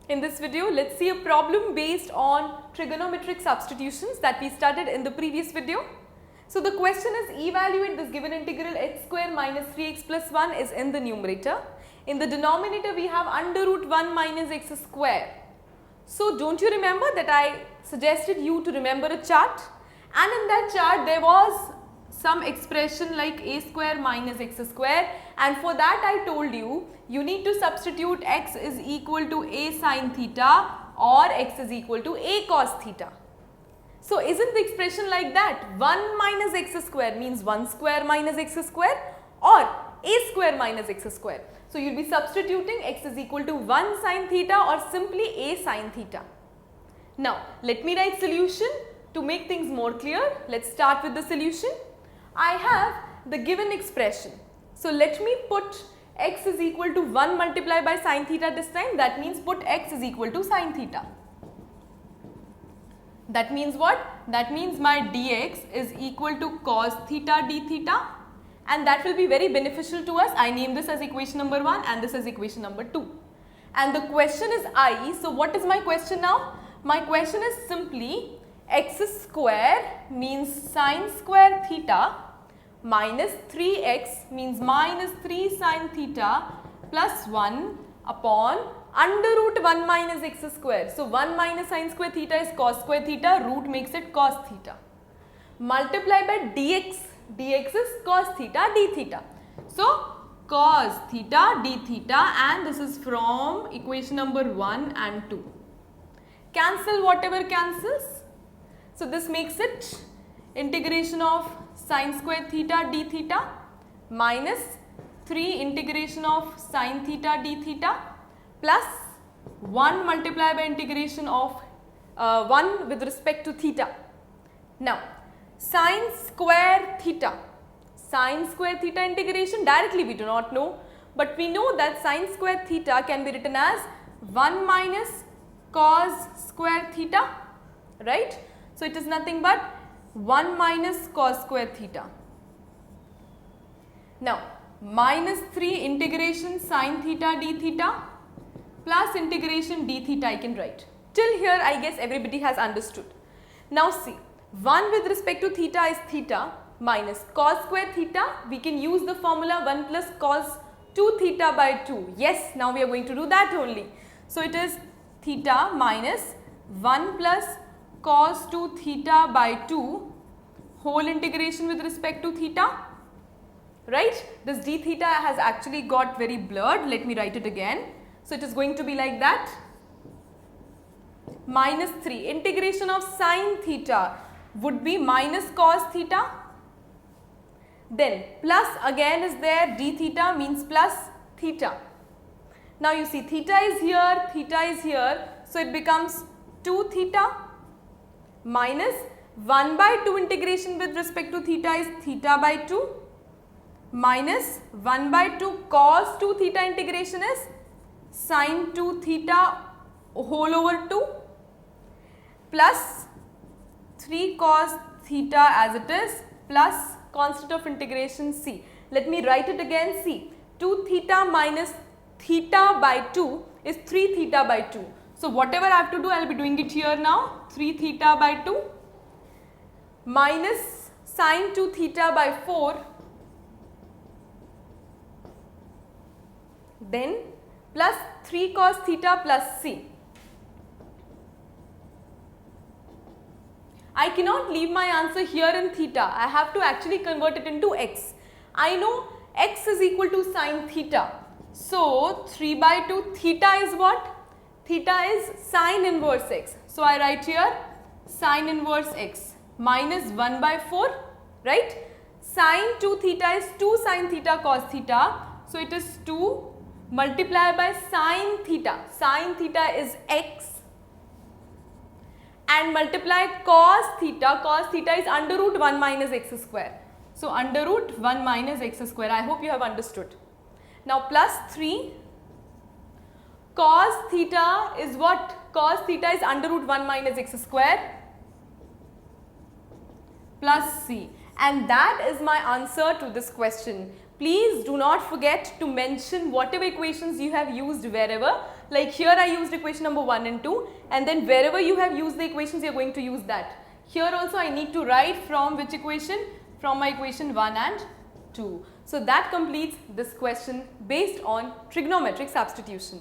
In this video, let's see a problem based on trigonometric substitutions that we studied in the previous video. So the question is, evaluate this given integral x square minus 3x plus 1 is in the numerator. In the denominator, we have under root 1 minus x square. So don't you remember that I suggested you to remember a chart, and in that chart there was some expression like a square minus x square, and for that I told you, you need to substitute x is equal to a sin theta or x is equal to a cos theta. So isn't the expression like that? 1 minus x square means 1 square minus x square or a square minus x square. So you will be substituting x is equal to 1 sin theta or simply a sin theta. Now let me write solution to make things more clear. Let's start with the solution. I have the given expression. So let me put x is equal to 1 multiplied by sin theta this time. That means put x is equal to sin theta. That means what? That means my dx is equal to cos theta d theta, and that will be very beneficial to us. I name this as equation number 1 and this is equation number 2. And the question is I. So what is my question now? My question is simply x square means sin square theta minus 3x means minus 3 sin theta plus 1 upon under root 1 minus x square. So 1 minus sin square theta is cos square theta, root makes it cos theta. Multiply by dx, dx is cos theta d theta. So cos theta d theta, and this is from equation number 1 and 2. Cancel whatever cancels. So this makes it integration of sin square theta d theta minus 3 integration of sin theta d theta plus 1 multiplied by integration of 1 with respect to theta. Now sin square theta integration directly we do not know, but we know that sin square theta can be written as 1 minus cos square theta, right? So it is nothing but 1 minus cos square theta. Now minus 3 integration sin theta d theta plus integration d theta I can write. Till here I guess everybody has understood. Now see, 1 with respect to theta is theta minus cos square theta. We can use the formula 1 plus cos 2 theta by 2. Yes, now we are going to do that only. So it is theta minus 1 plus cos 2 theta by 2 whole integration with respect to theta, right? This d theta has actually got very blurred. Let me write it again. So it is going to be like that. Minus 3 integration of sin theta would be minus cos theta. Then plus again is there, d theta means plus theta. Now you see theta is here, so it becomes 2 theta minus 1 by 2 integration with respect to theta is theta by 2 minus 1 by 2 cos 2 theta integration is sin 2 theta whole over 2 plus 3 cos theta as it is plus constant of integration c. Let me write it again. See, 2 theta minus theta by 2 is 3 theta by 2. So whatever I have to do, I will be doing it here now. 3 theta by 2 minus sin 2 theta by 4, then plus 3 cos theta plus c. I cannot leave my answer here in theta. I have to actually convert it into x. I know x is equal to sin theta. So 3 by 2 theta is what? Theta is sin inverse x. So I write here sin inverse x minus 1 by 4, right? Sin 2 theta is 2 sin theta cos theta. So it is 2 multiplied by sin theta. Sin theta is x. And multiply cos theta. Cos theta is under root 1 minus x square. So under root 1 minus x square. I hope you have understood. Now plus 3 cos theta is what? Cos theta is under root 1 minus x square plus c. And that is my answer to this question. Please do not forget to mention whatever equations you have used wherever. Like here I used equation number 1 and 2, and then wherever you have used the equations, you are going to use that. Here also I need to write from which equation? From my equation 1 and 2. So that completes this question based on trigonometric substitution.